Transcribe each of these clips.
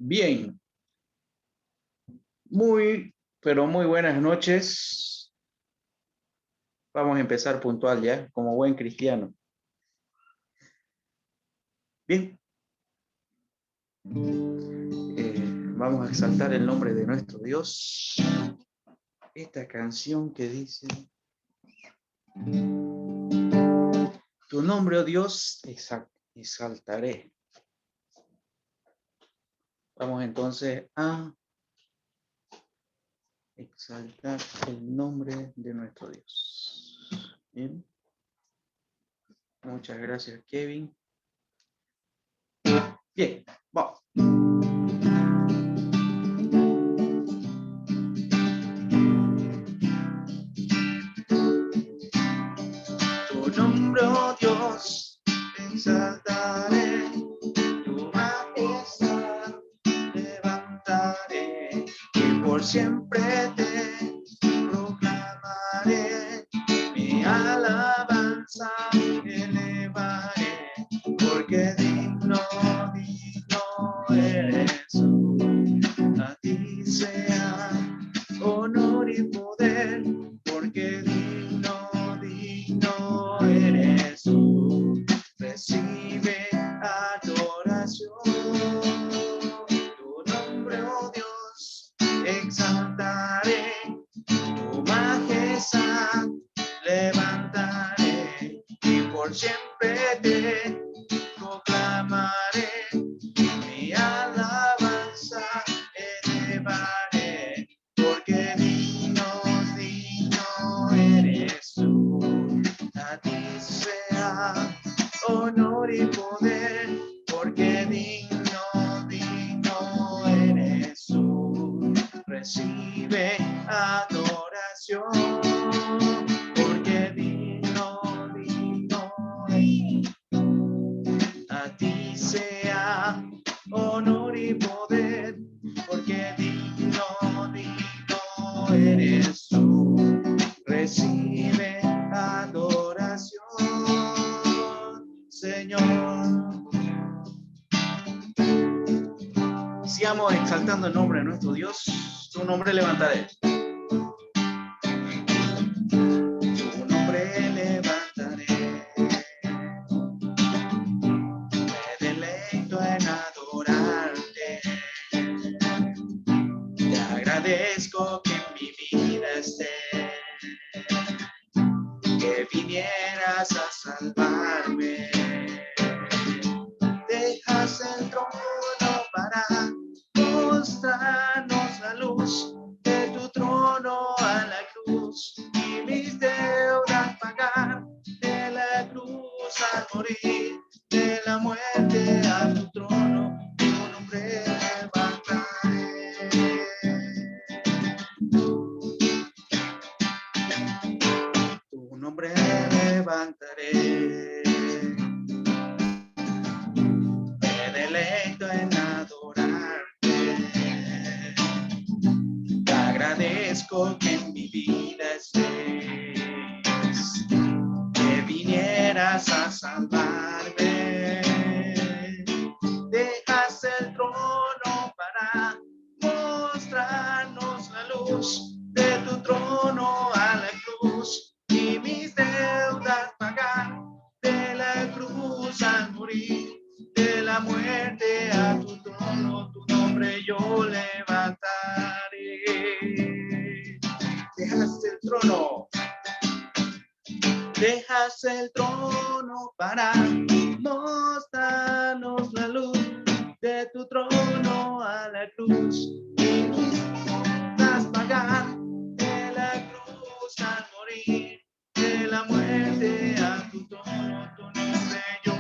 Bien, muy, pero muy buenas noches. Vamos a empezar puntual ya, como buen cristiano. Bien, vamos a exaltar el nombre de nuestro Dios. Esta canción que dice, tu nombre, oh Dios, exaltaré. Vamos entonces a exaltar el nombre de nuestro Dios. Bien. Muchas gracias, Kevin. Bien, vamos. Tu nombre, oh Dios, exaltaré. Tu majestad levantaré y por siempre te proclamaré. Mi alabanza elevaré, porque digno eres tú. A ti sea honor y poder, porque digno eres tú. Recibe adoración. Tu nombre, oh Dios, exaltaré. Tu majestad levantaré y por siempre te proclamaré. Mi alabanza elevaré, porque digno eres tú. A ti sea honor y poder, porque digno eres tú. Recibe adoración, porque digno eres tú. A ti sea honor y poder, porque digno eres tú. Recibe adoración, Señor. Sigamos exaltando el nombre de nuestro Dios. Tu nombre levantaré. Tu nombre levantaré. Me deleito en adorarte. Te agradezco que en mi vida estés, que vinieras a salvarme. Dejas el trono para mostrarnos la luz de tu trono a la cruz y mis deudas pagar, de la cruz al morir, de la muerte a tu trono, tu nombre levantaré. Tu nombre levantaré. Me deleito en adorarte. Te agradezco que en mi vida estés, que vinieras a salvarme. Dejas el trono para mostrarnos la luz de tu trono a la cruz y mis deudas pagar, de la cruz al morir, de la muerte a tu trono, tu nombre yo levantaré. Dejaste el trono, dejas el trono para mostrarnos la luz de tu trono a la cruz y nos pagar, de la cruz al morir, de la muerte a tu trono, tu nombre yo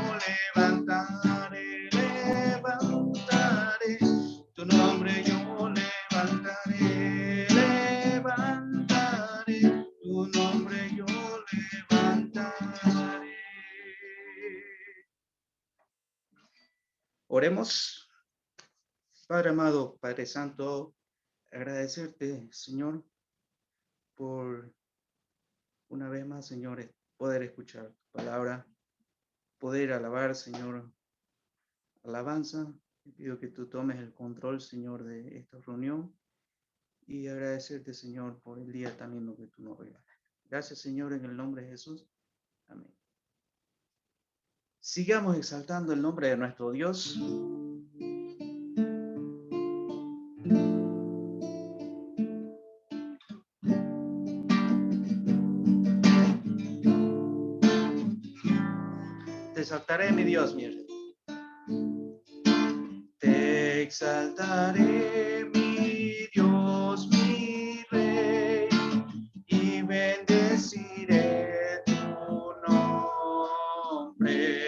levantaré, levantaré, tu nombre yo levantaré, levantaré, tu nombre yo levantaré. Oremos. Padre amado, Padre Santo, agradecerte, Señor, por una vez más, Señor, poder escuchar tu palabra, poder alabar, Señor, alabanza Te pido que tú tomes el control, Señor, de esta reunión y agradecerte, Señor, por el día tan lindo que tú nos regalas. Gracias, Señor, en el nombre de Jesús. Amén. Sigamos exaltando el nombre de nuestro Dios. Te exaltaré, mi Dios, mi rey. Te exaltaré, mi Dios, mi rey, y bendeciré tu nombre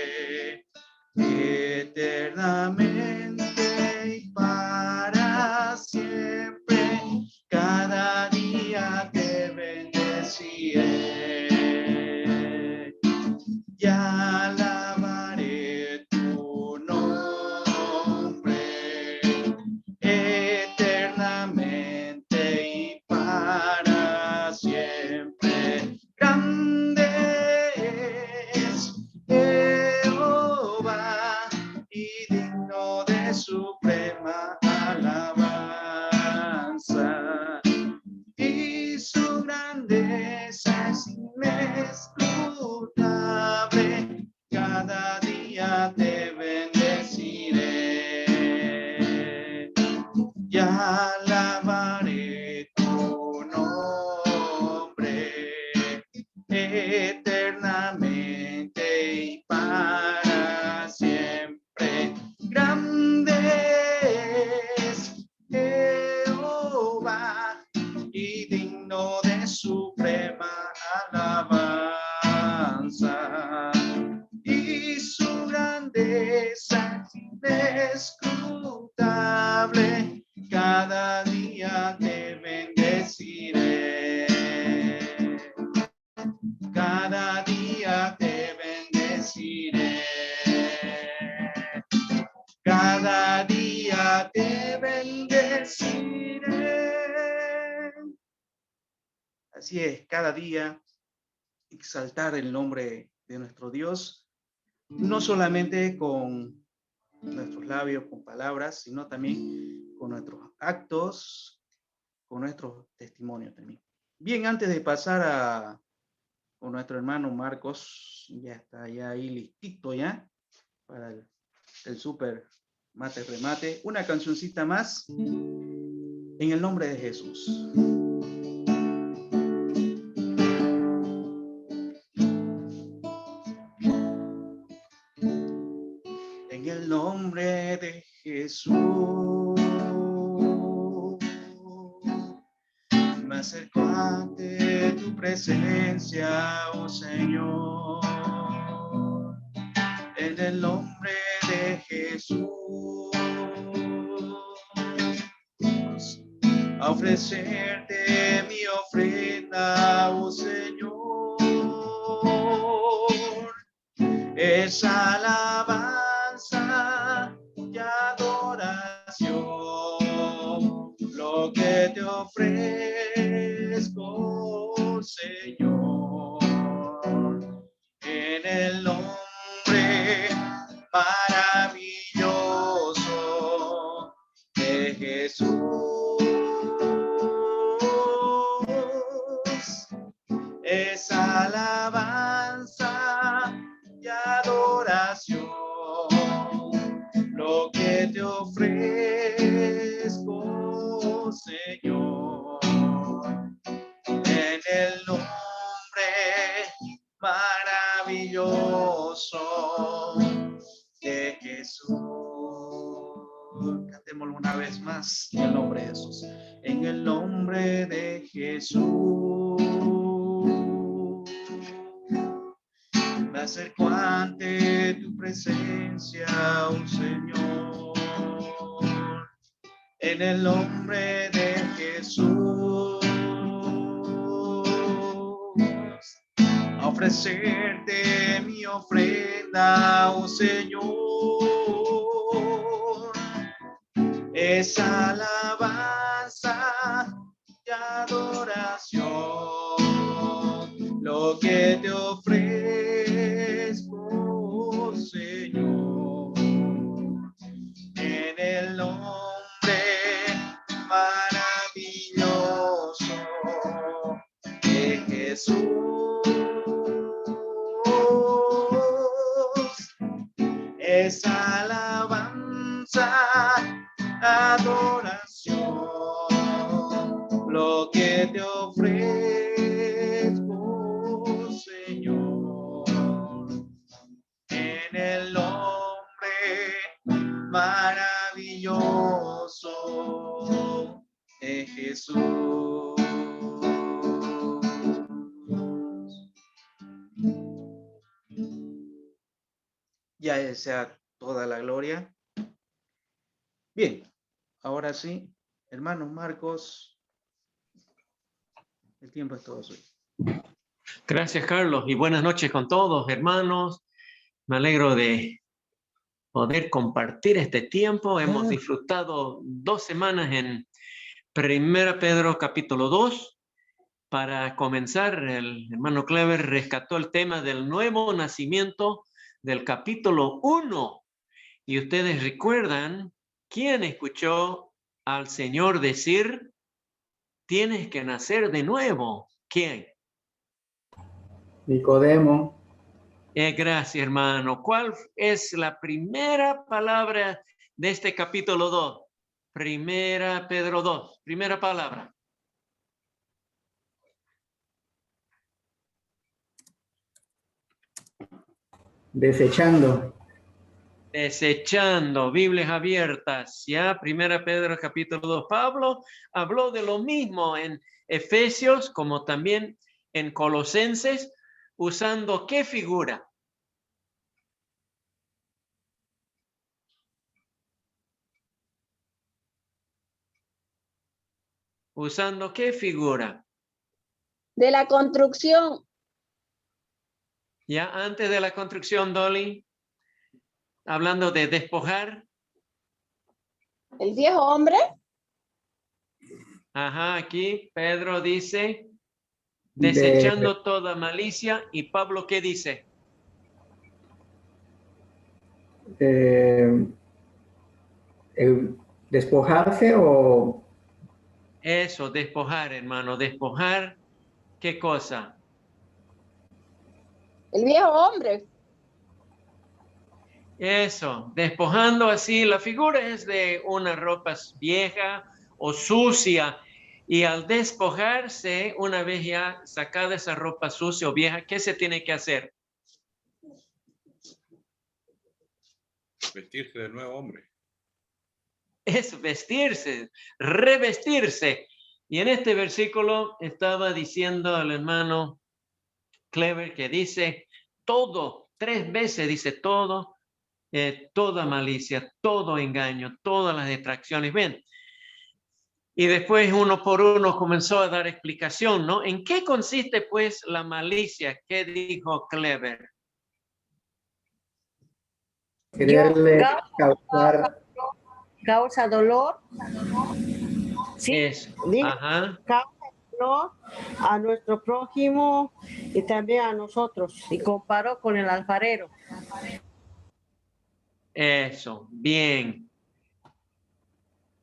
eternamente y para siempre. Cada día te bendeciré y alabaré tu nombre eternamente y para siempre. Grande es Jehová y digno de suprema alabanza, y su grandeza es inescrutable. Cada día te bendeciré y alabaré tu nombre eternamente y para siempre. Grande es Jehová y digno de suprema alabanza, y su grandeza es inescrutable. Cada día te bendeciré, cada día te bendeciré, cada día te bendeciré. Así es, cada día exaltar el nombre de nuestro Dios, no solamente con nuestros labios, con palabras, sino también con nuestros actos, con nuestros testimonios también. Bien, antes de pasar con nuestro hermano Marcos, ya está ya ahí listito ya para el super mate remate, una cancioncita más en el nombre de Jesús. En el nombre de Jesús me acerco ante tu presencia, oh Señor. En el nombre de Jesús, a ofrecerte mi ofrenda, oh Señor. Es alabanza y adoración lo que te ofrezco, Señor, en el nombre maravilloso de Jesús. Es alabanza y adoración lo que te ofrezco, Señor, en el nombre maravilloso de Jesús. Cantémoslo una vez más en el nombre de Jesús. En el nombre de Jesús me acerco ante tu presencia, oh Señor. En el nombre de Jesús, a ofrecerte mi ofrenda, oh Señor. Es alabanza y adoración lo que te ofrezco, Señor, en Jesús. Es alabanza, adoración, lo que te ofrezco, Señor, en el nombre maravilloso de Jesús. Ya sea toda la gloria. Bien, ahora sí, hermanos Marcos, el tiempo es todo suyo. Gracias, Carlos, y buenas noches con todos, hermanos. Me alegro de poder compartir este tiempo. Hemos disfrutado 2 semanas en 1 Pedro capítulo 2. Para comenzar, el hermano Clever rescató el tema del nuevo nacimiento del capítulo 1. Y ustedes recuerdan, ¿quién escuchó al Señor decir, tienes que nacer de nuevo? ¿Quién? Nicodemo. Gracias, hermano. ¿Cuál es la primera palabra de este capítulo 2? 1 Pedro 2, primera palabra. Desechando. Desechando, Biblias abiertas, ya, 1 Pedro capítulo 2. Pablo habló de lo mismo en Efesios como también en Colosenses, usando ¿qué figura? ¿Usando qué figura? De la construcción. Ya antes de la construcción, Dolly, hablando de despojar. El viejo hombre. Ajá, aquí Pedro dice, desechando toda malicia. ¿Y Pablo qué dice? Despojarse o... Eso, despojar, hermano, despojar. ¿Qué cosa? El viejo hombre. Eso, despojando así, la figura es de una ropa vieja o sucia. Y al despojarse, una vez ya sacada esa ropa sucia o vieja, ¿qué se tiene que hacer? Vestirse del nuevo hombre. Es vestirse, revestirse. Y en este versículo estaba diciendo al hermano Clever que dice todo, 3 veces dice todo, toda malicia, todo engaño, todas las distracciones. Ven. Y después uno por uno comenzó a dar explicación, ¿no? ¿En qué consiste pues la malicia? ¿Qué dijo Clever? Quererle causar... Causa dolor. Sí. Eso. Ajá. Causa dolor a nuestro prójimo y también a nosotros. Y comparó con el alfarero. Eso, bien.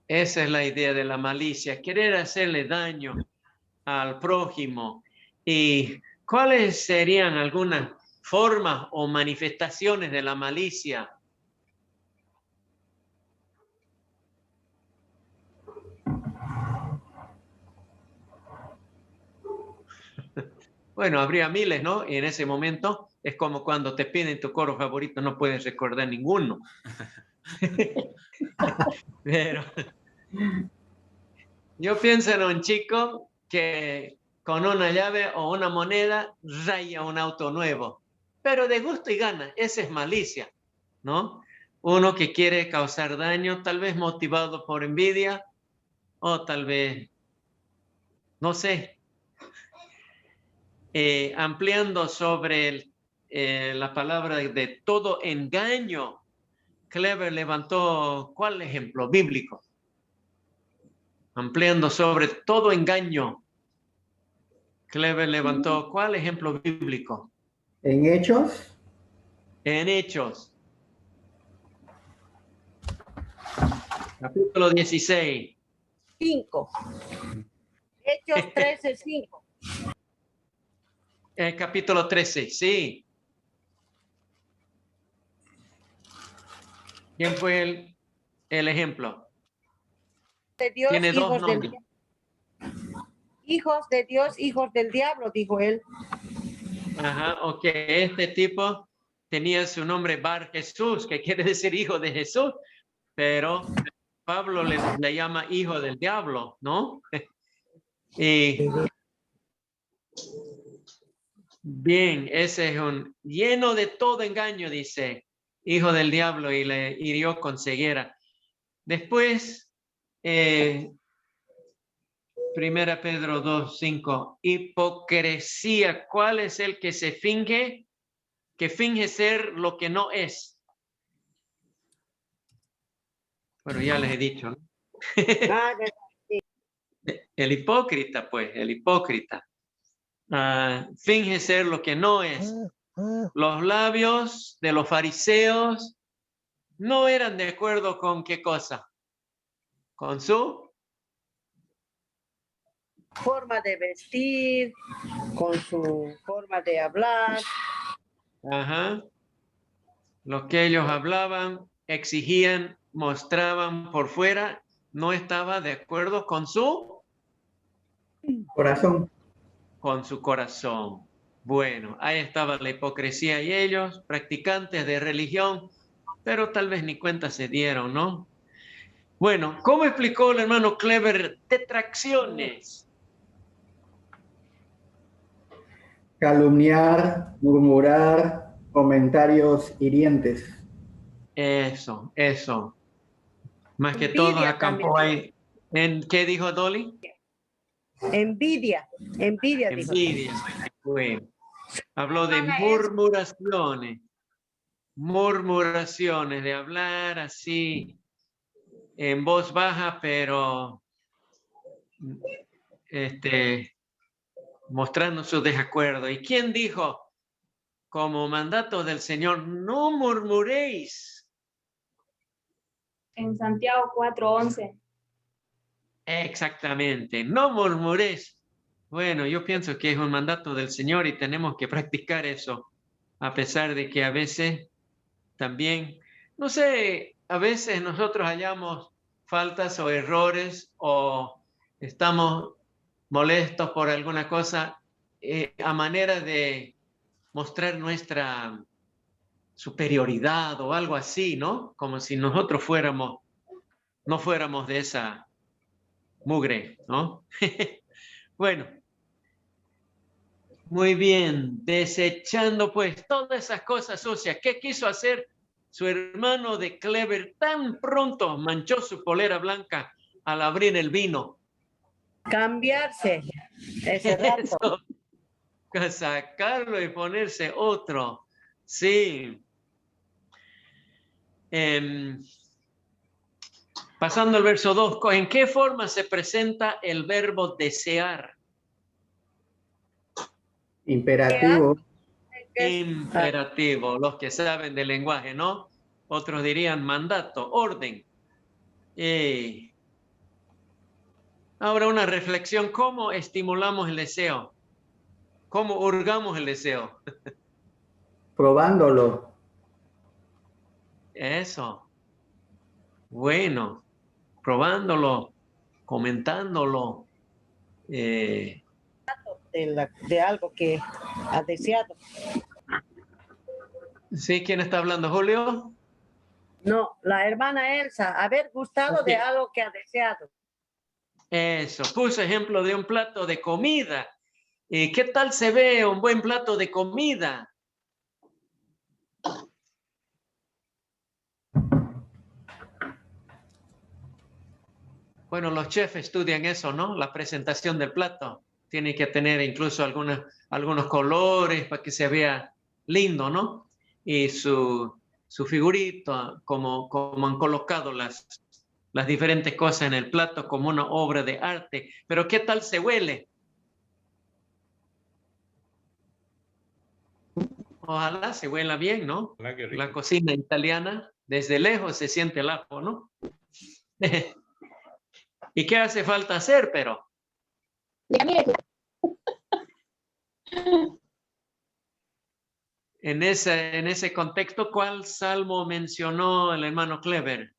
Esa es la idea de la malicia, querer hacerle daño al prójimo. ¿Y cuáles serían algunas formas o manifestaciones de la malicia? Bueno, habría miles, ¿no? Y en ese momento es como cuando te piden tu coro favorito, no puedes recordar ninguno. Pero yo pienso en un chico que con una llave o una moneda raya un auto nuevo, pero de gusto y gana, esa es malicia, ¿no? Uno que quiere causar daño, tal vez motivado por envidia o tal vez, no sé, ampliando sobre la palabra de todo engaño. Clever levantó, ¿cuál ejemplo bíblico? Ampliando sobre todo engaño. Clever levantó, ¿cuál ejemplo bíblico? En Hechos. En Hechos. Capítulo 16. 5. Hechos 13:5. El capítulo 13, sí. ¿Quién fue el ejemplo? De Dios, Tiene dos hijos del nombres. hijos de Dios, hijos del diablo, dijo él. Ajá, ok. Este tipo tenía su nombre Bar Jesús, que quiere decir hijo de Jesús, pero Pablo le llama hijo del diablo, ¿no? Y bien, ese es un lleno de todo engaño, dice, hijo del diablo, y le hirió con ceguera. Después, Primera Pedro 2:5, hipocresía. ¿Cuál es el que se finge? Que finge ser lo que no es. Bueno, ya les he dicho, ¿no? Ah, El hipócrita, pues, el hipócrita. Finge ser lo que no es. Los labios de los fariseos no eran de acuerdo con qué cosa. Con su forma de vestir, con su forma de hablar. Ajá. Lo que ellos hablaban, exigían, mostraban por fuera, no estaba de acuerdo con su Corazón. corazón. Bueno, ahí estaba la hipocresía y ellos, practicantes de religión, pero tal vez ni cuenta se dieron, ¿no? Bueno, ¿cómo explicó el hermano Clever detracciones? Calumniar, murmurar, comentarios hirientes. Eso. Más que todo Envidia acampó también. ahí. ¿En qué dijo Dolly? Envidia dijo. Envidia. Bueno, habló de murmuraciones, de hablar así en voz baja, pero mostrando su desacuerdo. ¿Y quién dijo? Como mandato del Señor, no murmuréis. En Santiago 4:11. Exactamente, no murmuréis. Bueno, yo pienso que es un mandato del Señor y tenemos que practicar eso, a pesar de que a veces también, no sé, a veces nosotros hallamos faltas o errores o estamos molestos por alguna cosa a manera de mostrar nuestra superioridad o algo así, ¿no? Como si nosotros no fuéramos de esa mugre, ¿no? Bueno, muy bien, desechando pues todas esas cosas sucias. ¿Qué quiso hacer su hermano de Clever? Tan pronto manchó su polera blanca al abrir el vino. Cambiarse ese rato. Eso, sacarlo y ponerse otro. Sí. Pasando al verso 2, ¿en qué forma se presenta el verbo desear? Imperativo. Imperativo, los que saben del lenguaje, ¿no? Otros dirían mandato, orden. Ahora una reflexión, ¿cómo estimulamos el deseo? ¿Cómo hurgamos el deseo? Probándolo. Eso. Bueno, probándolo, comentándolo. De algo que ha deseado. ¿Sí? ¿Quién está hablando, Julio? No, la hermana Elsa, haber gustado de algo que ha deseado. Eso, puso ejemplo de un plato de comida. ¿Qué tal se ve un buen plato de comida? Bueno, los chefs estudian eso, ¿no? La presentación del plato. Tiene que tener incluso algunos colores para que se vea lindo, ¿no? Y su figurito, como han colocado las diferentes cosas en el plato como una obra de arte. Pero ¿qué tal se huele? Ojalá se huela bien, ¿no? La cocina italiana, desde lejos se siente el ajo, ¿no? ¿Y qué hace falta hacer, pero? En ese contexto, ¿cuál salmo mencionó el hermano Clever?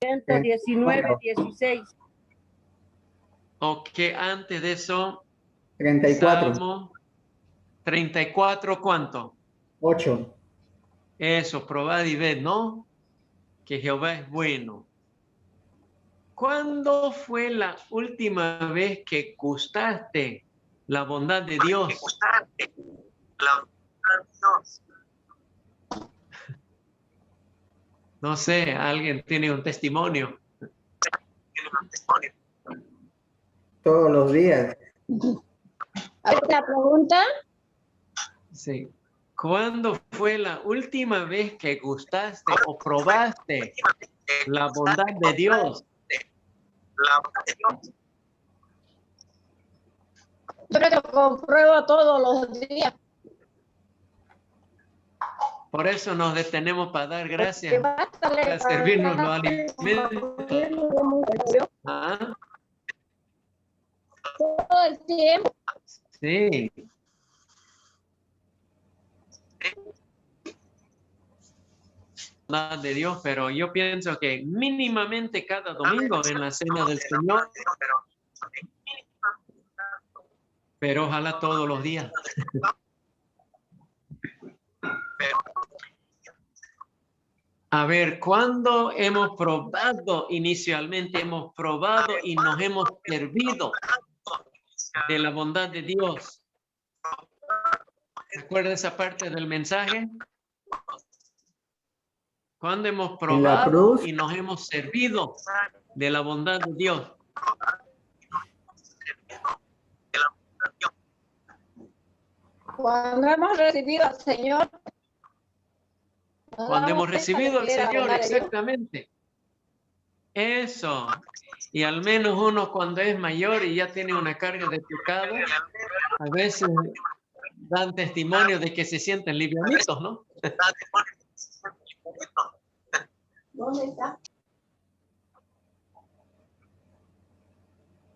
119, 16. O que antes de eso, 34, Salmo 34, ¿cuánto? 8. Eso, probad y ved, ¿no? Que Jehová es bueno. ¿Cuándo fue la última vez que gustaste la bondad de Dios? No sé, alguien tiene un testimonio. Todos los días. ¿Otra pregunta? Sí. ¿Cuándo fue la última vez que gustaste o probaste la bondad de Dios? Yo creo que compruebo todos los días. Por eso nos detenemos para dar Que gracias, basta para servirnos los leer alimentos. Ah, todo el tiempo. sí. De Dios, pero yo pienso que mínimamente cada domingo en la cena del Señor, pero ojalá todos los días. A ver, ¿cuándo hemos probado inicialmente? Hemos probado y nos hemos servido de la bondad de Dios. ¿Recuerda esa parte del mensaje? Cuando hemos En la probado cruz. y nos hemos servido de la bondad de Dios. Cuando hemos recibido al Señor. Cuando hemos recibido al Señor, Exactamente. exactamente. Eso. Y al menos uno cuando es mayor y ya tiene una carga de pecado, a veces dan testimonio de que se sienten livianitos, ¿no? ¿Dónde está?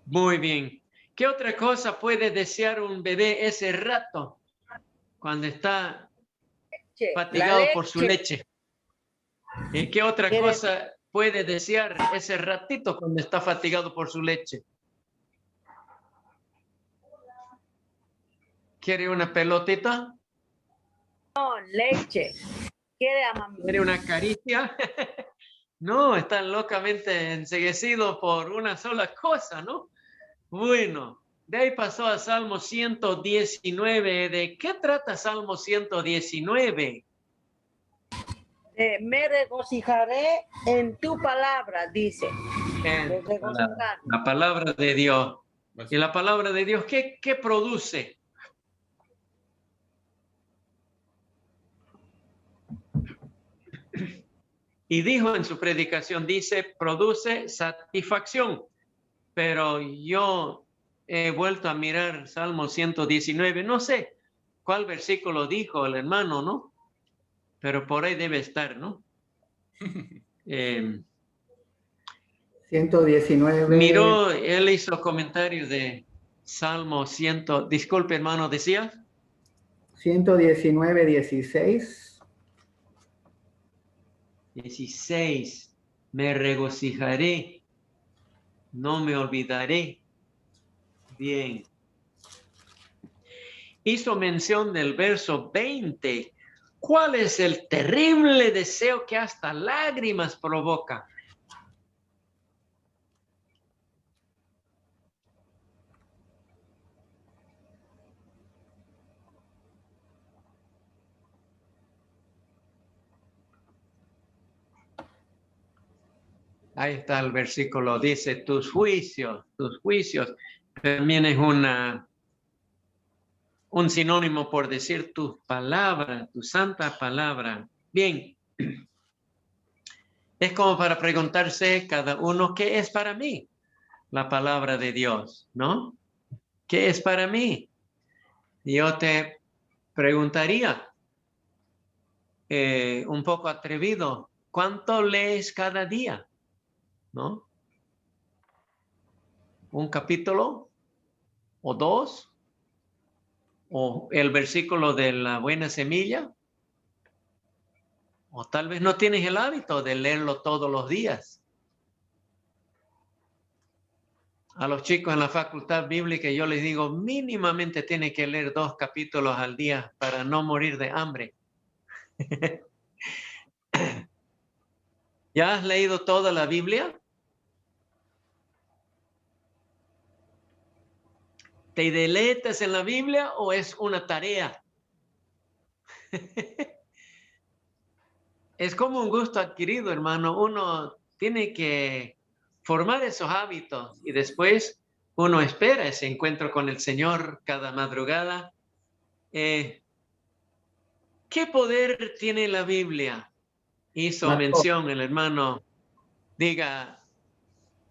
Muy bien. ¿Qué otra cosa puede desear un bebé ese rato cuando está fatigado por su leche? ¿Y qué otra cosa puede desear ese ratito cuando está fatigado por su leche? ¿Quiere una pelotita? No, leche. ¿Quiere a mami? ¿Quiere una caricia? No, están locamente enceguecidos por una sola cosa, ¿no? Bueno, de ahí pasó a Salmo 119. ¿De qué trata Salmo 119? Me regocijaré en tu palabra, dice. La palabra de Dios. ¿Y la palabra de Dios qué produce? Y dijo en su predicación, dice, produce satisfacción. Pero yo he vuelto a mirar Salmo 119. No sé cuál versículo dijo el hermano, ¿no? Pero por ahí debe estar, ¿no? 119. Miró, él hizo comentario de Salmo 100. Disculpe, hermano, ¿decía? 119, 16. 16. Me regocijaré, no me olvidaré. Bien. Hizo mención del verso 20. ¿Cuál es el terrible deseo que hasta lágrimas provoca? Ahí está el versículo, dice, tus juicios. También es un sinónimo por decir tu palabra, tu santa palabra. Bien. Es como para preguntarse cada uno, ¿qué es para mí la palabra de Dios? ¿No? ¿Qué es para mí? Yo te preguntaría, un poco atrevido, ¿cuánto lees cada día? ¿No? ¿Un capítulo o dos? o el versículo de la buena semilla, o tal vez no tienes el hábito de leerlo todos los días. A los chicos en la facultad bíblica yo les digo, mínimamente tienen que leer 2 capítulos al día para no morir de hambre. ¿Ya has leído toda la Biblia? ¿Te deleitas en la Biblia o es una tarea? Es como un gusto adquirido, hermano. Uno tiene que formar esos hábitos y después uno espera ese encuentro con el Señor cada madrugada. ¿Qué poder tiene la Biblia? Hizo Marco, mención el hermano. Diga,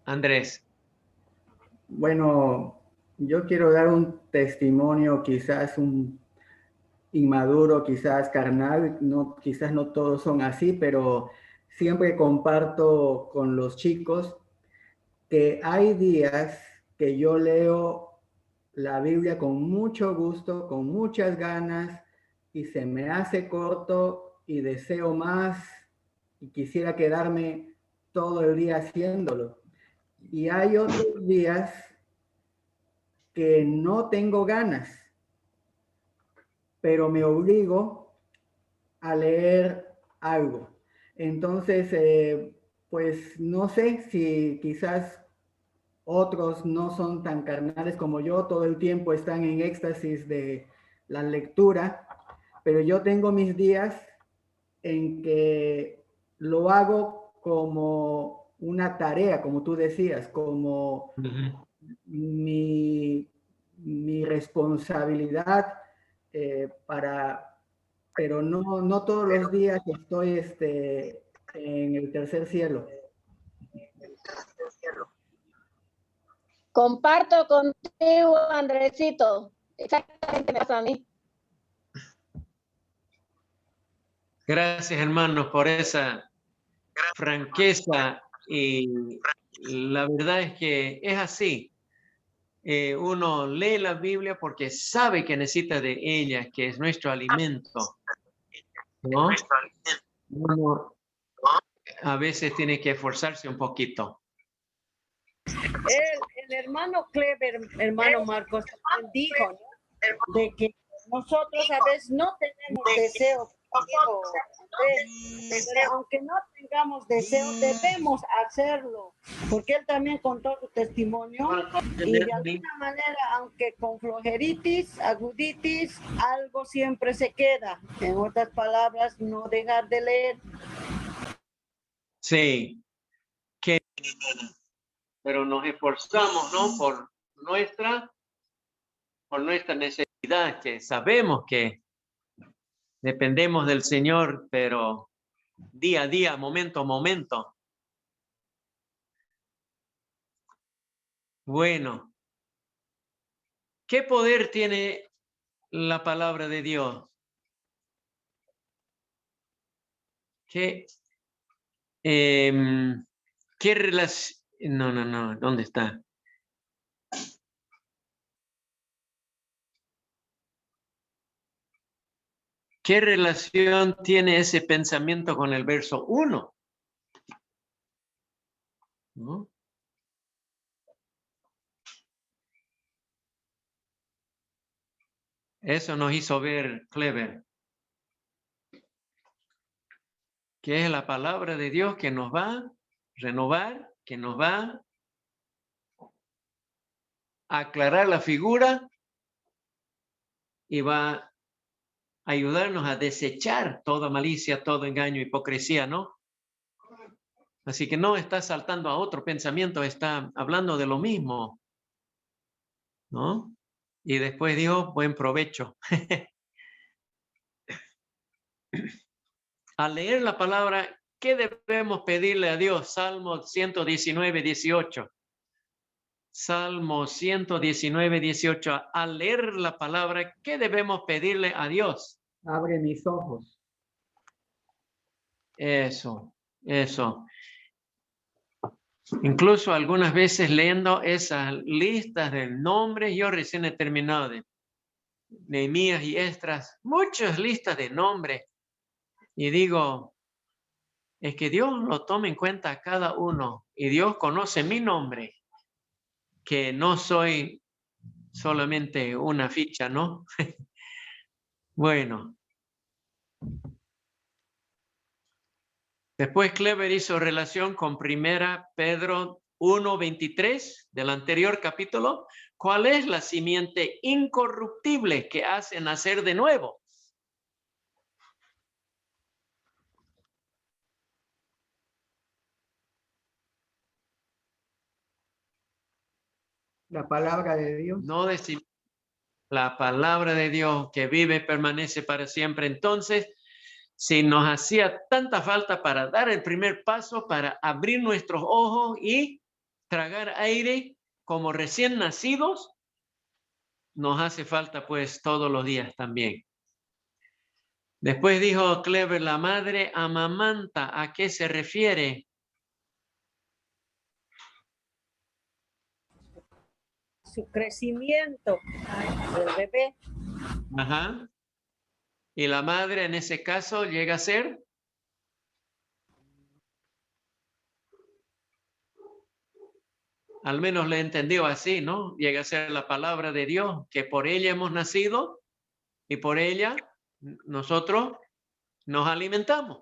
Andrés. bueno, yo quiero dar un testimonio, quizás un inmaduro, quizás carnal, no, quizás no todos son así, pero siempre comparto con los chicos que hay días que yo leo la Biblia con mucho gusto, con muchas ganas, y se me hace corto y deseo más y quisiera quedarme todo el día haciéndolo. Y hay otros días que no tengo ganas, pero me obligo a leer algo. Entonces, pues no sé si quizás otros no son tan carnales como yo, todo el tiempo están en éxtasis de la lectura, pero yo tengo mis días en que lo hago como una tarea, como tú decías, como mi responsabilidad pero no todos los días estoy en el tercer cielo. Comparto contigo, Andresito. Exactamente me pasa a mí. Gracias, hermanos, por esa franqueza. Y la verdad es que es así. Uno lee la Biblia porque sabe que necesita de ella, que es nuestro alimento, ¿no? Uno a veces tiene que esforzarse un poquito. El hermano Clever, hermano Marcos, dijo, ¿no?, de que nosotros a veces no tenemos deseo, pero aunque no tengamos deseo, debemos hacerlo, porque él también contó su testimonio y de alguna manera, aunque con flojeritis, aguditis, algo siempre se queda. En otras palabras, no dejar de leer. Sí, pero nos esforzamos, ¿no? Por nuestra necesidad, que sabemos que dependemos del Señor, pero día a día, momento a momento. Bueno, ¿qué poder tiene la palabra de Dios? ¿Qué relación? No, ¿dónde está? ¿Qué relación tiene ese pensamiento con el verso 1? ¿No? Eso nos hizo ver Clever, que es la palabra de Dios que nos va a renovar, que nos va a aclarar la figura y va a ayudarnos a desechar toda malicia, todo engaño, hipocresía, ¿no? Así que no está saltando a otro pensamiento, está hablando de lo mismo, ¿no? Y después dijo, buen provecho. Al leer la palabra, ¿qué debemos pedirle a Dios? Salmo 119, 18. Salmo 119, 18. Al leer la palabra, ¿qué debemos pedirle a Dios? Abre mis ojos. Eso. Incluso algunas veces leyendo esas listas de nombres, yo recién he terminado Nehemías y Esdras, muchas listas de nombres. Y digo, es que Dios lo toma en cuenta a cada uno. Y Dios conoce mi nombre, que no soy solamente una ficha, ¿no? Bueno. Después Clever hizo relación con 1 Pedro 1:23 del anterior capítulo. ¿Cuál es la simiente incorruptible que hace nacer de nuevo? La palabra de Dios. No decir la palabra de Dios que vive y permanece para siempre. Entonces, si nos hacía tanta falta para dar el primer paso, para abrir nuestros ojos y tragar aire como recién nacidos, nos hace falta pues todos los días también. Después dijo Clever, la madre amamanta, ¿a qué se refiere? Su crecimiento del bebé. Ajá. Y la madre en ese caso llega a ser al menos le entendió así, ¿no? Llega a ser la palabra de Dios, que por ella hemos nacido y por ella nosotros nos alimentamos.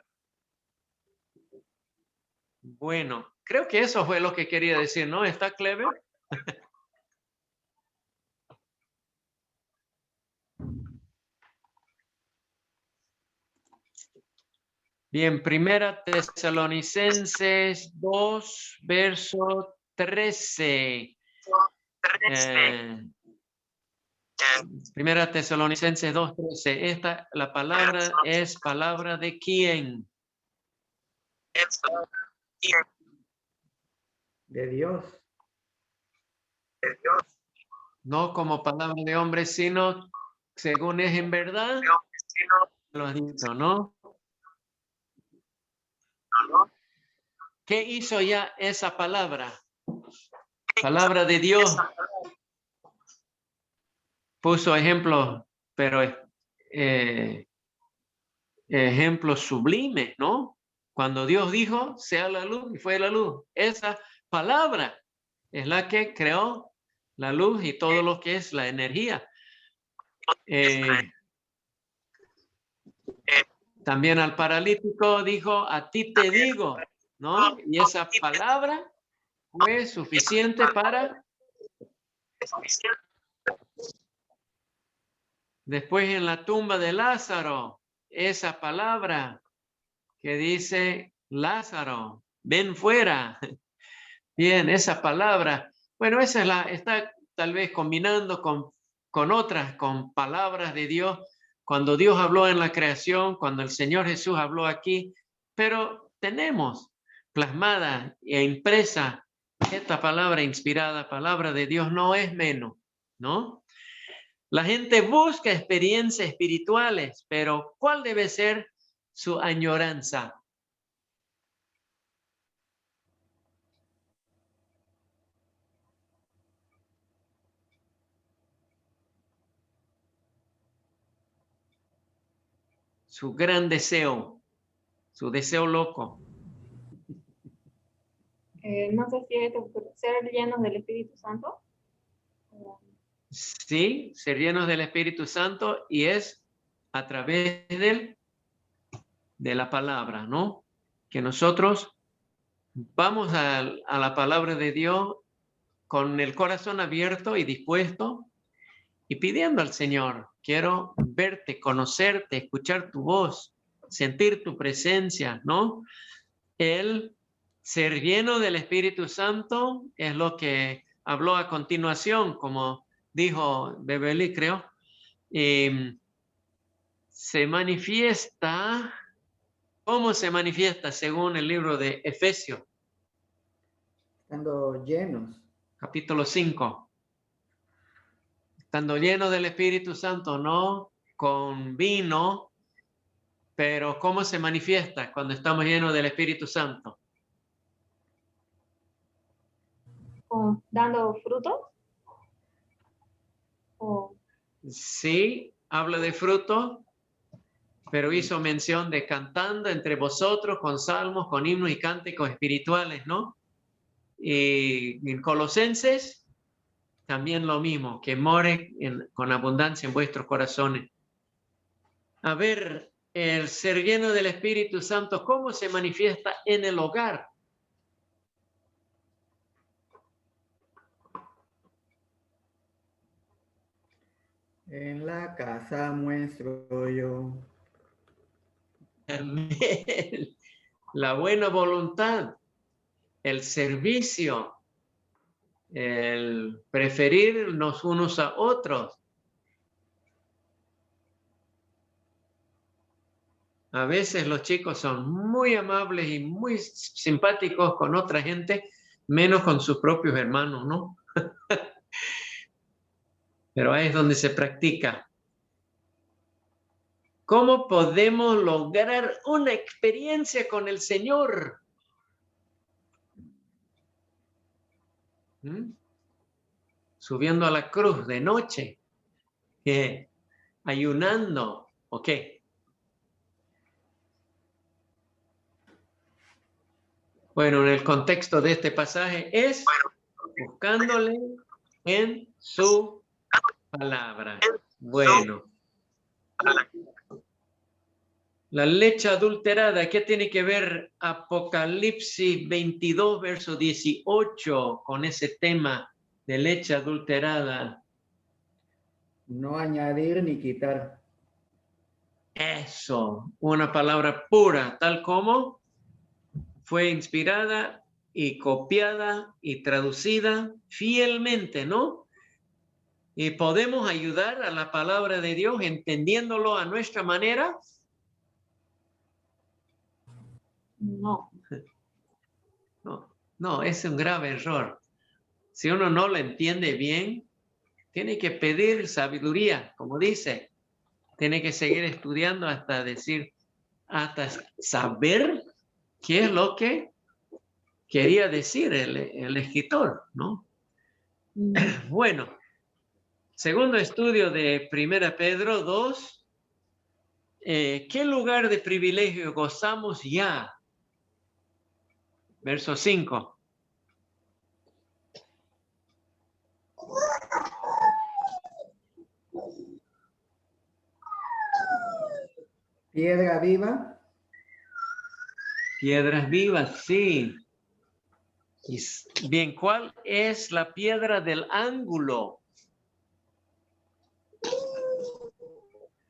Bueno, creo que eso fue lo que quería decir, ¿no? ¿Está Clever? Bien, 1 Tesalonicenses 2, verso 13. 1 Tesalonicenses 2:13. La palabra es palabra de quién? De Dios. No como palabra de hombre, sino según es en verdad. Lo has dicho, ¿no? ¿Qué hizo ya esa palabra? Palabra de Dios. Puso ejemplos, pero ejemplos sublimes, ¿no? Cuando Dios dijo, sea la luz, y fue la luz. Esa palabra es la que creó la luz y todo lo que es la energía. También al paralítico dijo, a ti te digo, ¿no? Y esa palabra fue suficiente para... Después en la tumba de Lázaro, esa palabra que dice, Lázaro, ven fuera. Bien, esa palabra, bueno, esa es está tal vez combinando con otras, con palabras de Dios, cuando Dios habló en la creación, cuando el Señor Jesús habló aquí, pero tenemos plasmada e impresa esta palabra inspirada, palabra de Dios, no es menos, ¿no? La gente busca experiencias espirituales, pero ¿cuál debe ser su añoranza? Su gran deseo, su deseo loco. No sé si es ser llenos del Espíritu Santo. Sí, ser llenos del Espíritu Santo y es a través de la palabra, ¿no? Que nosotros vamos a la palabra de Dios con el corazón abierto y dispuesto y pidiendo al Señor, quiero verte, conocerte, escuchar tu voz, sentir tu presencia, ¿no? El ser lleno del Espíritu Santo es lo que habló a continuación, como dijo Bebelí, creo. Se manifiesta, ¿cómo se manifiesta según el libro de Efesios? Estando llenos. Capítulo 5. Estando llenos del Espíritu Santo, no con vino, pero ¿cómo se manifiesta cuando estamos llenos del Espíritu Santo? ¿Dando frutos? ¿O Sí, habla de fruto, pero hizo mención de cantando entre vosotros con salmos, con himnos y cánticos espirituales, ¿no? Y en Colosenses también lo mismo, que more con abundancia en vuestros corazones. A ver, el ser lleno del Espíritu Santo, ¿cómo se manifiesta en el hogar? En la casa muestro yo. La buena voluntad, el servicio, el preferirnos unos a otros. A veces los chicos son muy amables y muy simpáticos con otra gente, menos con sus propios hermanos, ¿no? Pero ahí es donde se practica. ¿Cómo podemos lograr una experiencia con el Señor? Subiendo a la cruz de noche, ayunando, ¿ok? Bueno, en el contexto de este pasaje es buscándole en su palabra. Bueno. La leche adulterada, ¿qué tiene que ver Apocalipsis 22, verso 18 con ese tema de leche adulterada? No añadir ni quitar. Eso, una palabra pura, tal como fue inspirada y copiada y traducida fielmente, ¿no? Y podemos ayudar a la palabra de Dios entendiéndolo a nuestra manera. No. No, es un grave error. Si uno no lo entiende bien, tiene que pedir sabiduría, como dice. Tiene que seguir estudiando hasta saber qué es lo que quería decir el escritor, ¿no? Bueno, segundo estudio de 1 Pedro 2. ¿Qué lugar de privilegio gozamos ya? Verso 5. Piedra viva. Piedras vivas, sí. Bien, ¿cuál es la piedra del ángulo?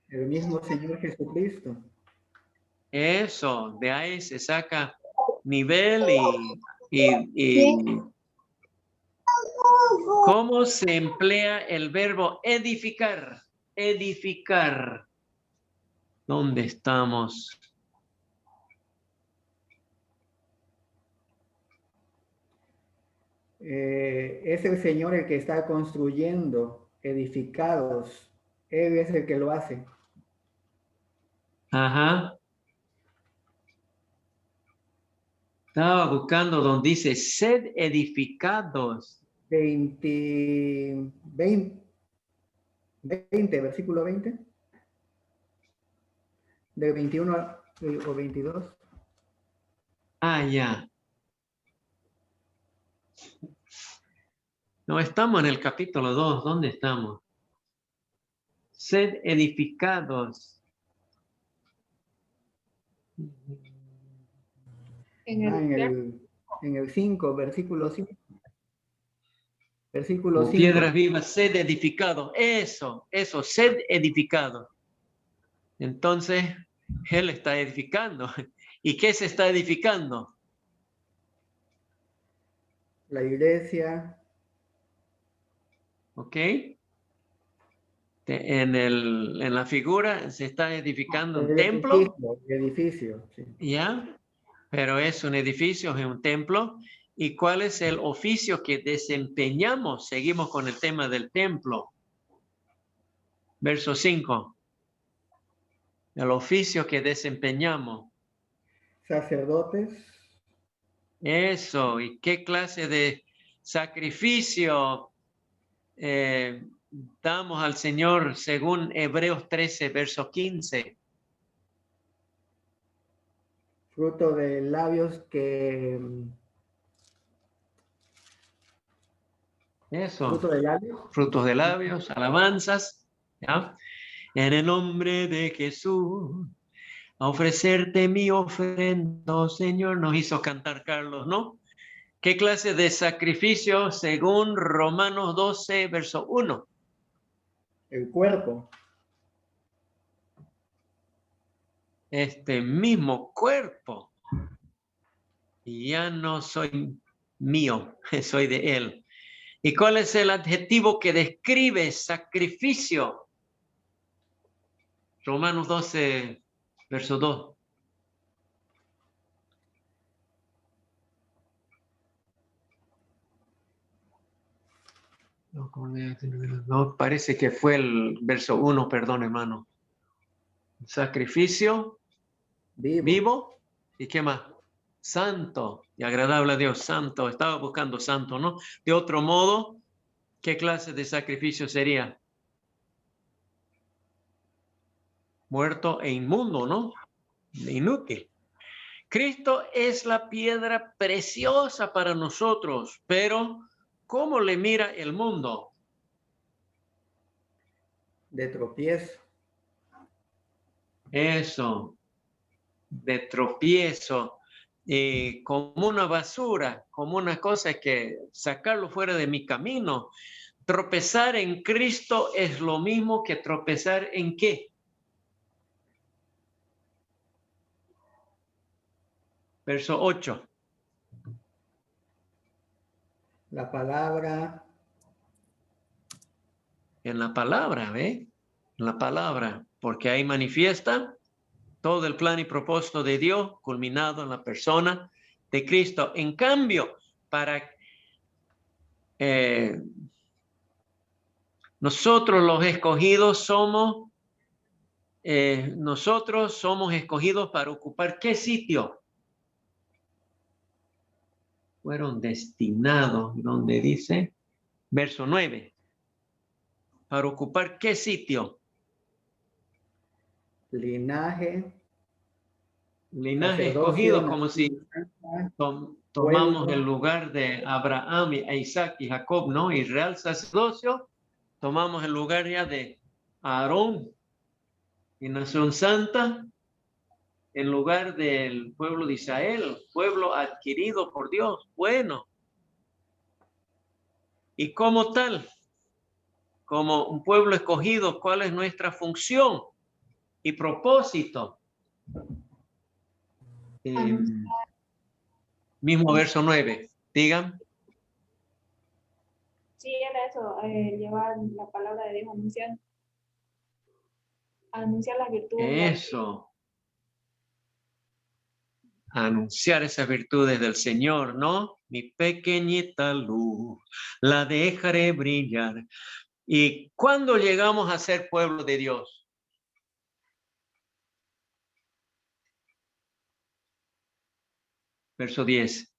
El mismo Señor Jesucristo. Eso, de ahí se saca nivel y ¿cómo se emplea el verbo edificar? Edificar. ¿Dónde estamos? Es el Señor el que está construyendo edificados. Él es el que lo hace. Ajá. Estaba buscando donde dice sed edificados. 20, versículo 20. Del 21 o 22. Ah, ya. No, estamos en el capítulo 2. ¿Dónde estamos? Sed edificados. En el 5, versículo 5. Versículo 5. Piedras vivas, sed edificado. Eso, sed edificado. Entonces, Él está edificando. ¿Y qué se está edificando? La iglesia. ¿Ok? En la figura se está edificando un templo. Edificio, sí. ¿Ya? Pero es un edificio, es un templo. ¿Y cuál es el oficio que desempeñamos? Seguimos con el tema del templo. Verso 5. El oficio que desempeñamos. Sacerdotes. Eso. ¿Y qué clase de sacrificio damos al Señor según Hebreos 13, verso 15? Fruto de labios que... Eso. Fruto de labios. Frutos de labios, alabanzas. ¿Ya? En el nombre de Jesús, a ofrecerte mi ofrenda, Señor, nos hizo cantar Carlos, ¿no? ¿Qué clase de sacrificio según Romanos 12, verso 1? El cuerpo. Este mismo cuerpo. Y ya no soy mío, soy de Él. ¿Y cuál es el adjetivo que describe sacrificio? Romanos 12, verso 2. No, parece que fue el verso 1, perdón, hermano. Sacrificio vivo. ¿Y qué más? Santo y agradable a Dios, santo. Estaba buscando santo, ¿no? De otro modo, ¿qué clase de sacrificio sería? Muerto e inmundo, ¿no? Inútil. Cristo es la piedra preciosa para nosotros, pero ¿cómo le mira el mundo? De tropiezo. Eso, de tropiezo, como una basura, como una cosa que sacarlo fuera de mi camino. Tropezar en Cristo es lo mismo que tropezar en ¿qué? Verso 8. La palabra. En la palabra, ¿ve? En la palabra, porque ahí manifiesta todo el plan y propósito de Dios culminado en la persona de Cristo. En cambio, para nosotros los escogidos somos escogidos para ocupar ¿qué sitio? Fueron destinados, donde dice, verso 9, para ocupar ¿qué sitio? Linaje Escogido, como si tomamos pueblo. el lugar de Abraham, Isaac y Jacob, ¿no? Y real sacerdocio, tomamos el lugar ya de Aarón y nación santa, en lugar del pueblo de Israel, pueblo adquirido por Dios. Bueno, y como tal, como un pueblo escogido, ¿cuál es nuestra función y propósito? Mismo verso 9, digan. Sí, era eso, llevar la palabra de Dios, anunciar las virtudes. Eso. Anunciar esas virtudes del Señor, ¿no? Mi pequeñita luz, la dejaré brillar. ¿Y cuándo llegamos a ser pueblo de Dios? Verso 10.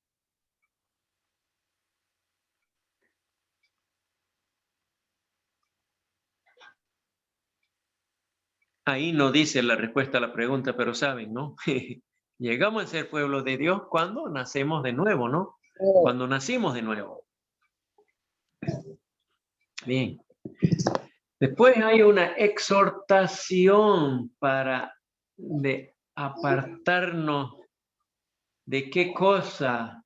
Ahí no dice la respuesta a la pregunta, pero saben, ¿no? Llegamos a ser pueblo de Dios cuando nacemos de nuevo, ¿no? Cuando nacimos de nuevo. Bien. Después hay una exhortación para apartarnos de qué cosa.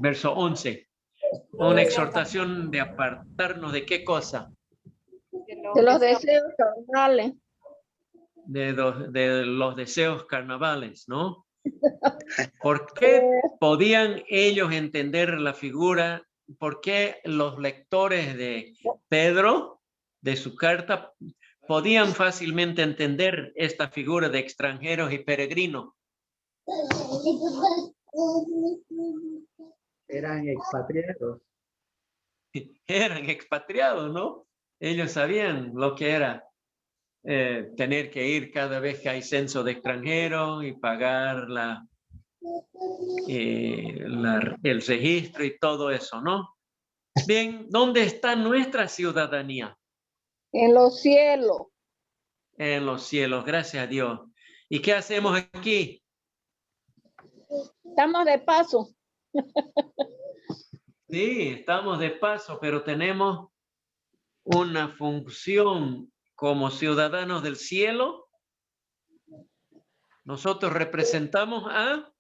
Verso 11. Una exhortación de apartarnos de qué cosa. De los deseos carnales. De los deseos carnavales, ¿no? ¿Por qué podían ellos entender la figura? ¿Por qué los lectores de Pedro, de su carta, podían fácilmente entender esta figura de extranjeros y peregrinos? Eran expatriados. Eran expatriados, ¿no? Ellos sabían lo que era tener que ir cada vez que hay censo de extranjeros y pagar el registro y todo eso, ¿no? Bien, ¿dónde está nuestra ciudadanía? En los cielos. En los cielos, gracias a Dios. ¿Y qué hacemos aquí? Estamos de paso. Sí, estamos de paso, pero tenemos una función como ciudadanos del cielo. Nosotros representamos a...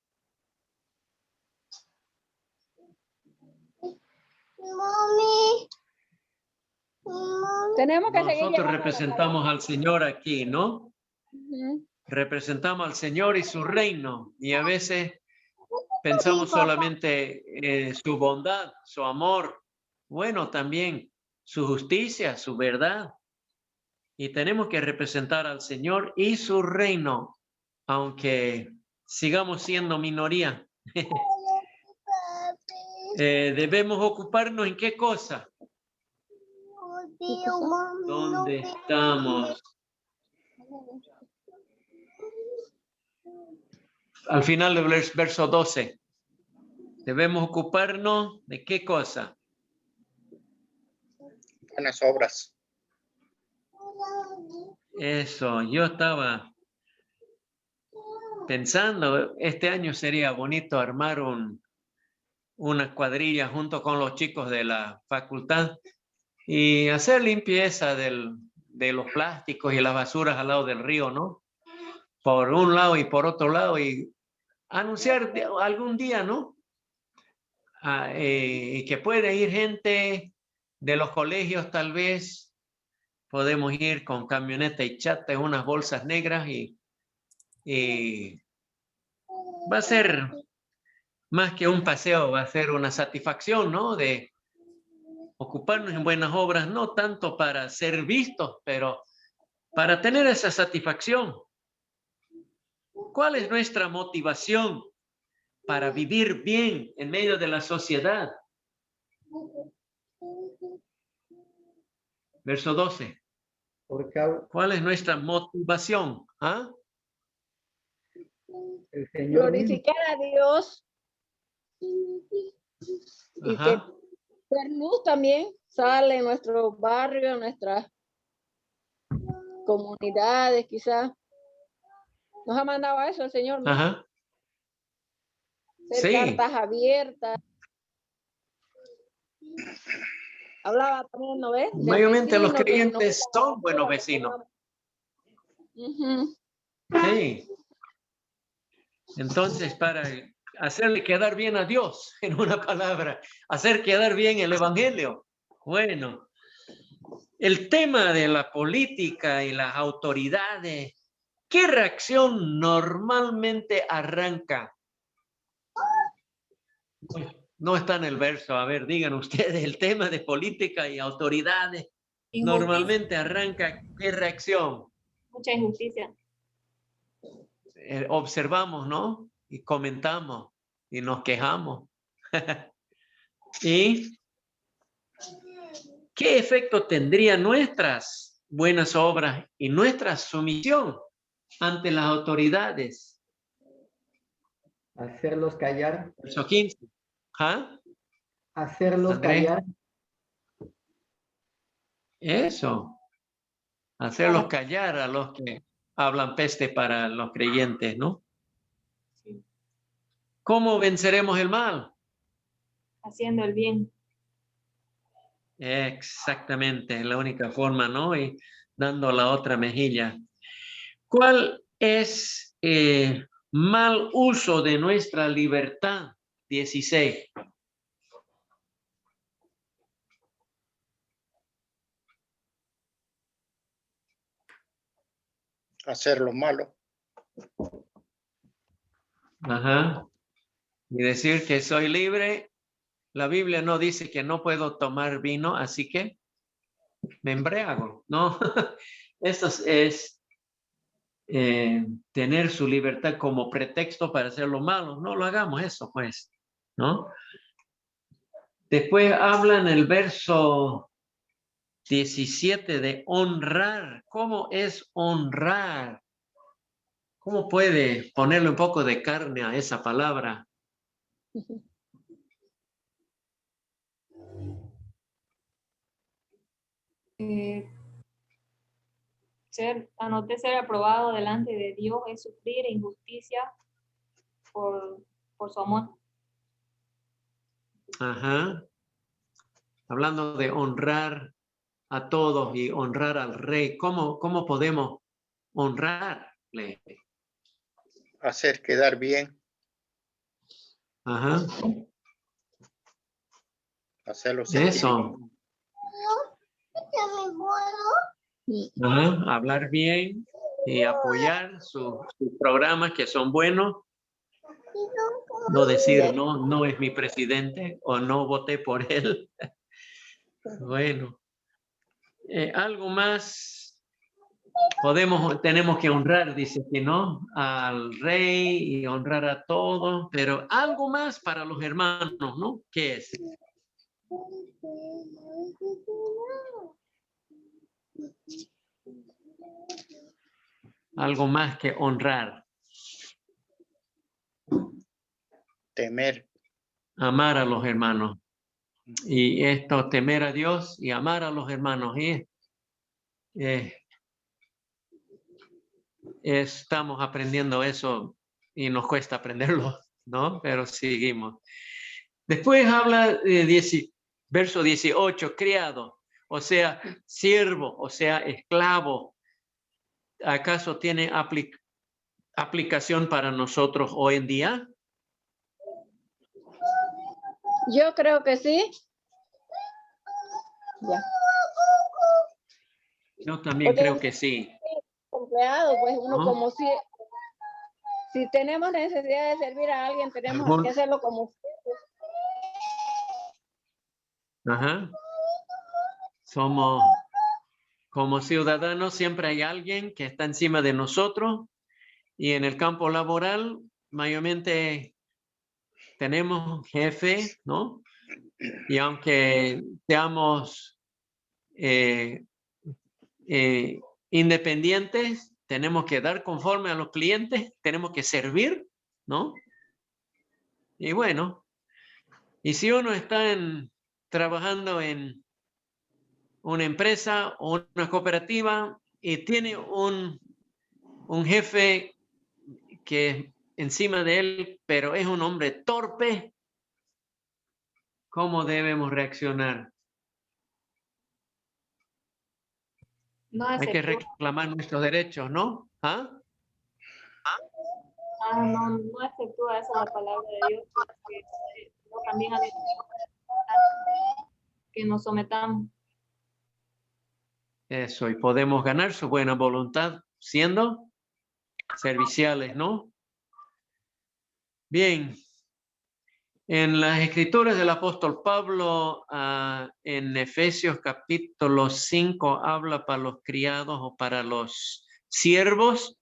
Tenemos que seguir Nosotros llevando la representamos al Señor aquí, ¿no? Ujú. Representamos al Señor y su reino. Y a veces pensamos solamente en su bondad, su amor, bueno, también su justicia, su verdad. Y tenemos que representar al Señor y su reino, aunque sigamos siendo minoría. Debemos ocuparnos en qué cosa. ¿Dónde estamos? Al final del verso 12. Debemos ocuparnos de qué cosa. Buenas obras. Eso, yo estaba pensando, este año sería bonito armar una cuadrilla junto con los chicos de la facultad y hacer limpieza de los plásticos y las basuras al lado del río, ¿no? Por un lado y por otro lado, y anunciar algún día, ¿no? Y que puede ir gente de los colegios, tal vez podemos ir con camioneta y chata en unas bolsas negras y va a ser más que un paseo, va a ser una satisfacción, ¿no? De ocuparnos en buenas obras, no tanto para ser vistos, pero para tener esa satisfacción. ¿Cuál es nuestra motivación para vivir bien en medio de la sociedad? Verso 12. ¿Cuál es nuestra motivación? ¿Ah? El Señor mismo. glorificar a Dios y Ajá. que ser luz también sale en nuestro barrio, en nuestras comunidades, quizás. Nos ha mandado a eso el Señor, ¿no? Ajá. Ser Sí. cartas abiertas. Hablaba también, ¿no ves? Del Mayormente los vecino que nos creyentes gusta la son buenos basura, vecinos. Ujú. Sí. Entonces, para hacerle quedar bien a Dios, en una palabra, hacer quedar bien el evangelio. Bueno, el tema de la política y las autoridades, ¿qué reacción normalmente arranca? No está en el verso. A ver, digan ustedes, el tema de política y autoridades normalmente arranca, ¿qué reacción? Mucha injusticia. Observamos, ¿no? Y comentamos y nos quejamos. ¿Y qué efecto tendrían nuestras buenas obras y nuestra sumisión ante las autoridades? Hacerlos callar. Verso 15. ¿Ah? Hacerlos Andrés. callar. Eso. Hacerlos callar a los que hablan peste para los creyentes, ¿no? ¿Cómo venceremos el mal? Haciendo el bien. Exactamente, es la única forma, ¿no? Y dando la otra mejilla. ¿Cuál es mal uso de nuestra libertad? 16. Hacer lo malo. Ajá. Y decir que soy libre. La Biblia no dice que no puedo tomar vino, así que me embriago. No, eso es tener su libertad como pretexto para hacer lo malo. No lo hagamos eso, pues, ¿no? Después habla en el verso 17 de honrar. ¿Cómo es honrar? ¿Cómo puede ponerle un poco de carne a esa palabra? Anoté ser aprobado delante de Dios es sufrir injusticia por su amor. Ajá. Hablando de honrar a todos y honrar al rey. ¿Cómo podemos honrarle? Hacer quedar bien. Ajá. Hacerlo sentir Eso. bien. Ajá. Hablar bien y apoyar sus programas que son buenos. No decir, no es mi presidente o no voté por él. Bueno. Algo más tenemos que honrar, dice que no, al rey y honrar a todos, pero algo más para los hermanos, ¿no? ¿Qué es? Algo más que honrar. Temer. Amar a los hermanos. Y esto, temer a Dios y amar a los hermanos. Y estamos aprendiendo eso y nos cuesta aprenderlo, ¿no? Pero seguimos. Después habla de verso 18, criado, o sea, siervo, o sea, esclavo. ¿Acaso tiene aplicación para nosotros hoy en día? Yo creo que sí. Ya. Yo también Porque creo que sí. empleado, pues uno ¿No? como si tenemos necesidad de servir a alguien, tenemos que hacerlo como. Ajá. Somos como ciudadanos, siempre hay alguien que está encima de nosotros y en el campo laboral mayormente tenemos jefe, ¿no? Y aunque seamos independientes, tenemos que dar conforme a los clientes, tenemos que servir, ¿no? Y bueno, y si uno está trabajando en una empresa o una cooperativa y tiene un jefe que encima de él, pero es un hombre torpe, ¿cómo debemos reaccionar? No Hay que aceptó. reclamar nuestros derechos, ¿no? ¿Ah? No aceptúa esa la palabra de Dios, porque también a Dios que nos sometamos. Eso, y podemos ganar su buena voluntad siendo serviciales, ¿no? Bien. En las escrituras del apóstol Pablo, en Efesios capítulo 5, habla para los criados o para los siervos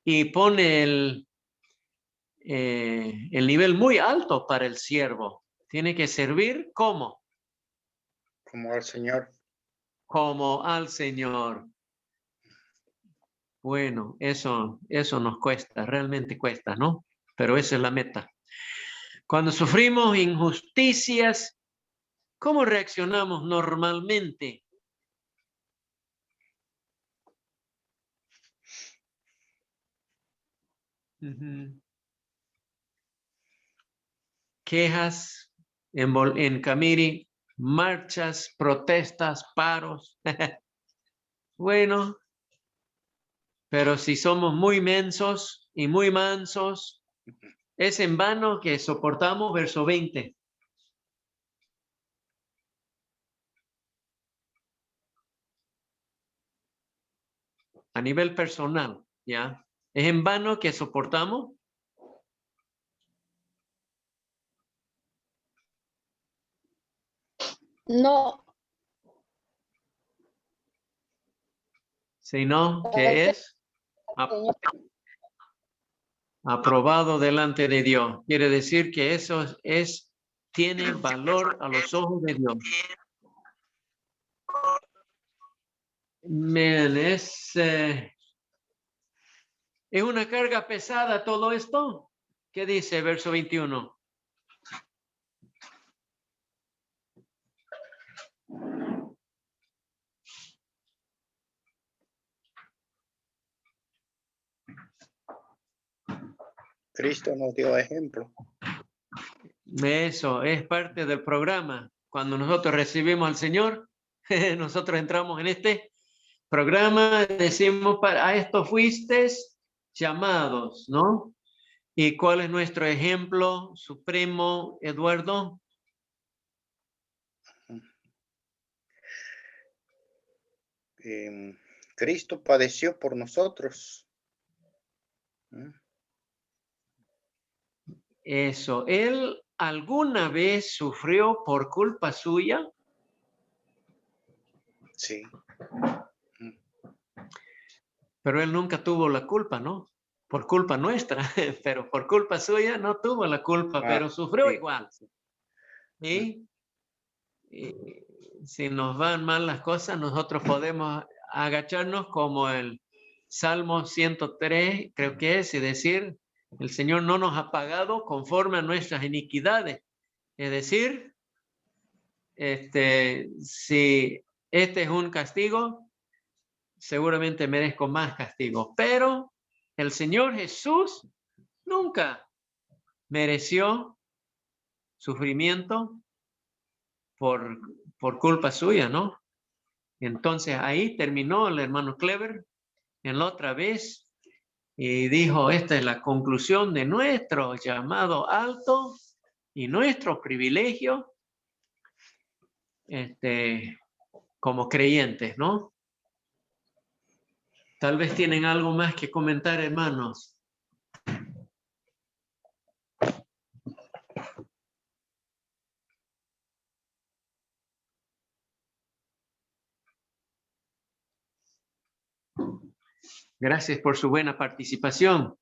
y pone el nivel muy alto para el siervo. Tiene que servir ¿cómo? Como al Señor. Como al Señor. Bueno, eso nos cuesta, realmente cuesta, ¿no? Pero esa es la meta. Cuando sufrimos injusticias, ¿cómo reaccionamos normalmente? Quejas en Camiri, marchas, protestas, paros. Bueno, pero si somos muy mensos y muy mansos, es en vano que soportamos verso 20. A nivel personal, ¿ya? ¿Es en vano que soportamos? No. Sino que es aprobado delante de Dios. Quiere decir que eso tiene valor a los ojos de Dios. ¿Es una carga pesada todo esto? ¿Qué dice verso 21? Cristo nos dio ejemplo. Eso es parte del programa. Cuando nosotros recibimos al Señor, nosotros entramos en este programa, decimos, a esto fuiste llamados, ¿no? ¿Y cuál es nuestro ejemplo supremo, Eduardo? Cristo padeció por nosotros. Eso, ¿él alguna vez sufrió por culpa suya? Sí. Pero él nunca tuvo la culpa, ¿no? Por culpa nuestra, pero por culpa suya no tuvo la culpa, pero sufrió sí. igual. ¿Sí? Y si nos van mal las cosas, nosotros podemos agacharnos como el Salmo 103, creo que es, y decir, el Señor no nos ha pagado conforme a nuestras iniquidades. Es decir, si este es un castigo, seguramente merezco más castigo. Pero el Señor Jesús nunca mereció sufrimiento por culpa suya, ¿no? Entonces ahí terminó el hermano Clever en la otra vez y dijo, esta es la conclusión de nuestro llamado alto y nuestro privilegio como creyentes, ¿no? Tal vez tienen algo más que comentar, hermanos. Gracias por su buena participación.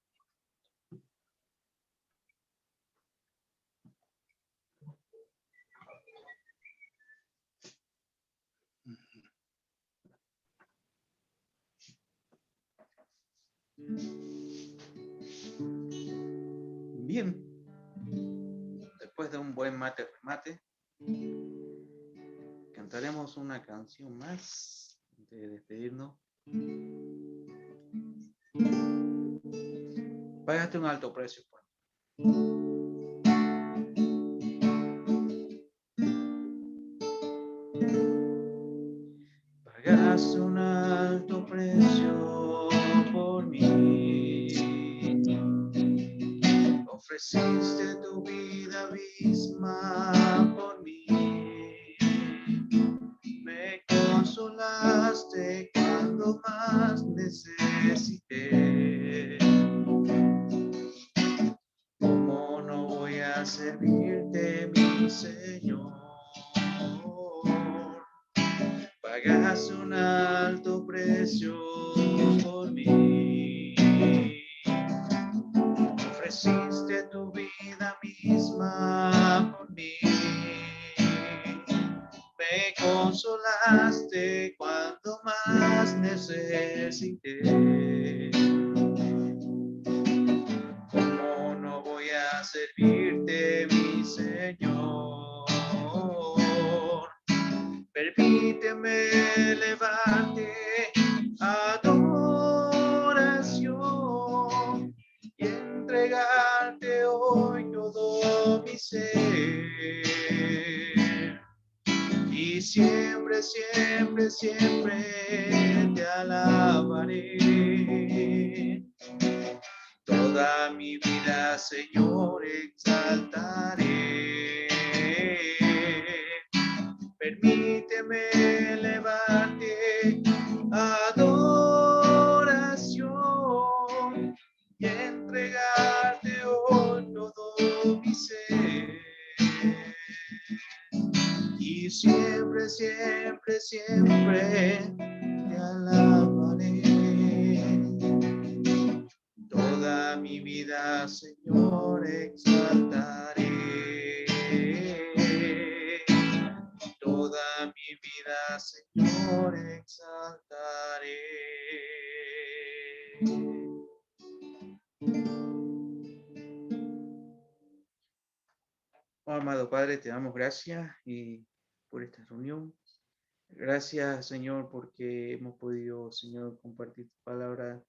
Bien. Después de un buen mate, cantaremos una canción más de despedirnos. Pagaste un alto precio por mí. Pagaste un alto precio por mí. Ofreciste tu vida misma por mí. Me consolaste cuando más necesité. ¿Cómo no voy a servirte, mi Señor? Pagaste un alto precio por mí. Ofreciste tu vida misma por mí. Me consolaste cuando más necesité. ¿Cómo no voy a servirte, mi Señor? Permíteme elevarte a adoración y entregarte hoy todo mi ser. Y siempre, siempre, siempre te alabaré. Toda mi vida, Señor, exaltaré. Permíteme elevarte a adoración y entregarte hoy todo mi ser. Y siempre, siempre, siempre te alabaré. Toda mi vida, Señor, exaltaré. Toda mi vida, Señor, exaltaré. Oh, amado Padre, te damos gracias por esta reunión. Gracias, Señor, porque hemos podido, Señor, compartir tu palabra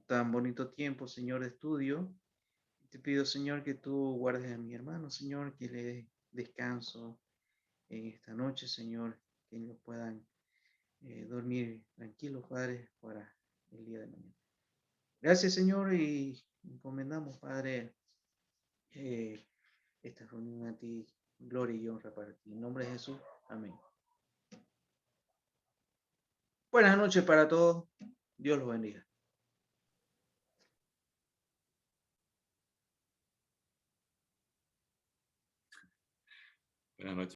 tan bonito tiempo, Señor, de estudio. Te pido, Señor, que tú guardes a mi hermano, Señor, que le des descanso en esta noche, Señor, que ellos puedan dormir tranquilos, Padre, para el día de mañana. Gracias, Señor, y encomendamos, Padre, esta reunión a ti, gloria y honra para ti. En nombre de Jesús, amén. Buenas noches para todos. Dios los bendiga. Buenas noches.